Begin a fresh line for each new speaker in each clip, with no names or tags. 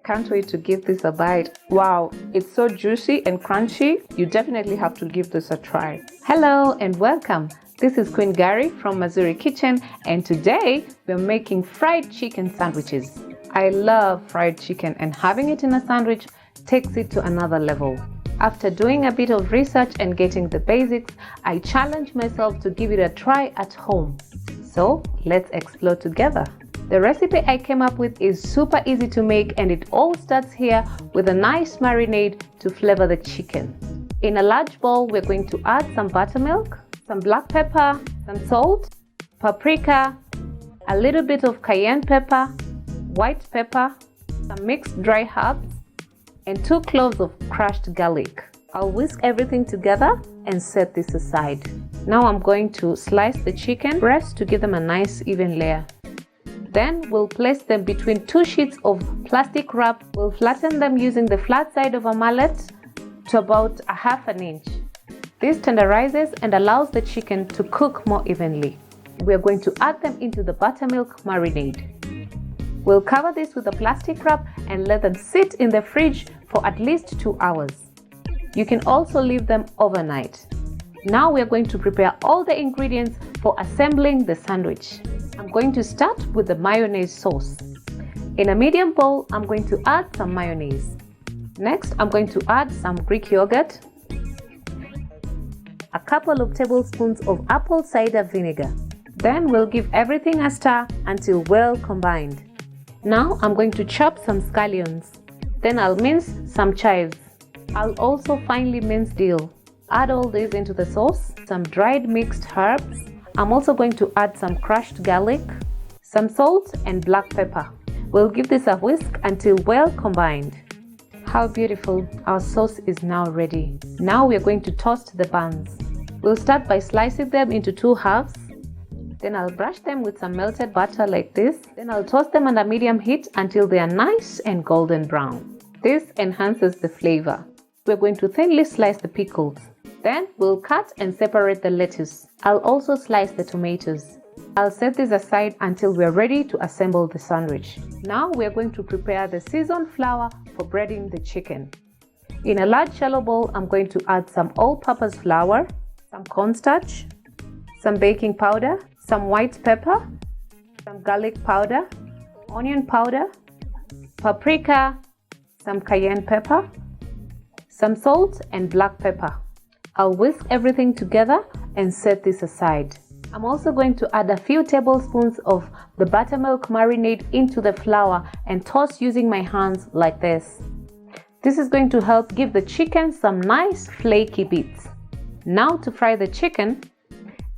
Can't wait to give this a bite. Wow, it's so juicy and crunchy. You definitely have to give this a try. Hello and welcome. This is Queen Gary from Mazuri Kitchen, and today we're making fried chicken sandwiches. I love fried chicken, and having it in a sandwich takes it to another level. After doing a bit of research and getting the basics, I challenged myself to give it a try at home. So let's explore together. The recipe I came up with is super easy to make, and it all starts here with a nice marinade to flavor the chicken. In a large bowl, we're going to add some buttermilk, some black pepper, some salt, paprika, a little bit of cayenne pepper, white pepper, some mixed dry herbs, and 2 cloves of crushed garlic. I'll whisk everything together and set this aside. Now I'm going to slice the chicken breasts to give them a nice even layer. Then we'll place them between 2 sheets of plastic wrap. We'll flatten them using the flat side of a mallet to about 1/2 inch. This tenderizes and allows the chicken to cook more evenly. We're going to add them into the buttermilk marinade. We'll cover this with a plastic wrap and let them sit in the fridge for at least 2 hours. You can also leave them overnight. Now we're going to prepare all the ingredients for assembling the sandwich. I'm going to start with the mayonnaise sauce. In a medium bowl, I'm going to add some mayonnaise. Next, I'm going to add some Greek yogurt, a couple of tablespoons of apple cider vinegar. Then we'll give everything a stir until well combined. Now I'm going to chop some scallions. Then I'll mince some chives. I'll also finely mince dill. Add all these into the sauce, some dried mixed herbs. I'm also going to add some crushed garlic, some salt and black pepper. We'll give this a whisk until well combined. How beautiful! Our sauce is now ready. Now we're going to toast the buns. We'll start by slicing them into 2 halves. Then I'll brush them with some melted butter like this. Then I'll toast them under medium heat until they are nice and golden brown. This enhances the flavor. We're going to thinly slice the pickles. Then we'll cut and separate the lettuce. I'll also slice the tomatoes. I'll set this aside until we're ready to assemble the sandwich. Now we're going to prepare the seasoned flour for breading the chicken. In a large shallow bowl, I'm going to add some all-purpose flour, some cornstarch, some baking powder, some white pepper, some garlic powder, onion powder, paprika, some cayenne pepper, some salt and black pepper. I'll whisk everything together and set this aside. I'm also going to add a few tablespoons of the buttermilk marinade into the flour and toss using my hands like this. This is going to help give the chicken some nice flaky bits. Now to fry the chicken.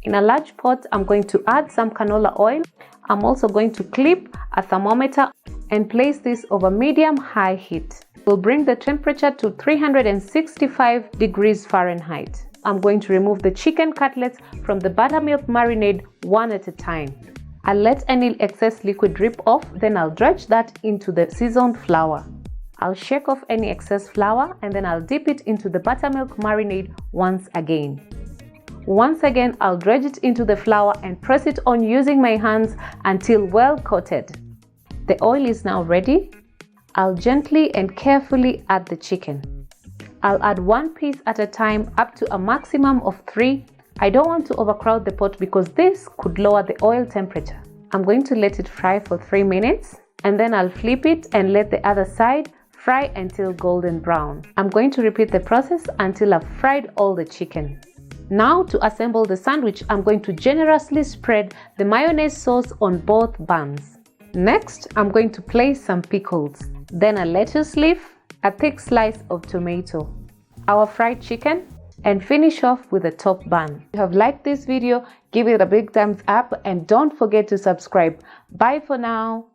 In a large pot, I'm going to add some canola oil. I'm also going to clip a thermometer and place this over medium-high heat. We'll bring the temperature to 365 degrees Fahrenheit. I'm going to remove the chicken cutlets from the buttermilk marinade one at a time. I'll let any excess liquid drip off, then I'll dredge that into the seasoned flour. I'll shake off any excess flour and then I'll dip it into the buttermilk marinade once again. Once again, I'll dredge it into the flour and press it on using my hands until well coated. The oil is now ready. I'll gently and carefully add the chicken. I'll add 1 piece at a time up to a maximum of 3. I don't want to overcrowd the pot because this could lower the oil temperature. I'm going to let it fry for 3 minutes and then I'll flip it and let the other side fry until golden brown. I'm going to repeat the process until I've fried all the chicken. Now to assemble the sandwich, I'm going to generously spread the mayonnaise sauce on both buns. Next, I'm going to place some pickles, then a lettuce leaf, a thick slice of tomato, our fried chicken, and finish off with a top bun. If you have liked this video, give it a big thumbs up and don't forget to subscribe. Bye for now.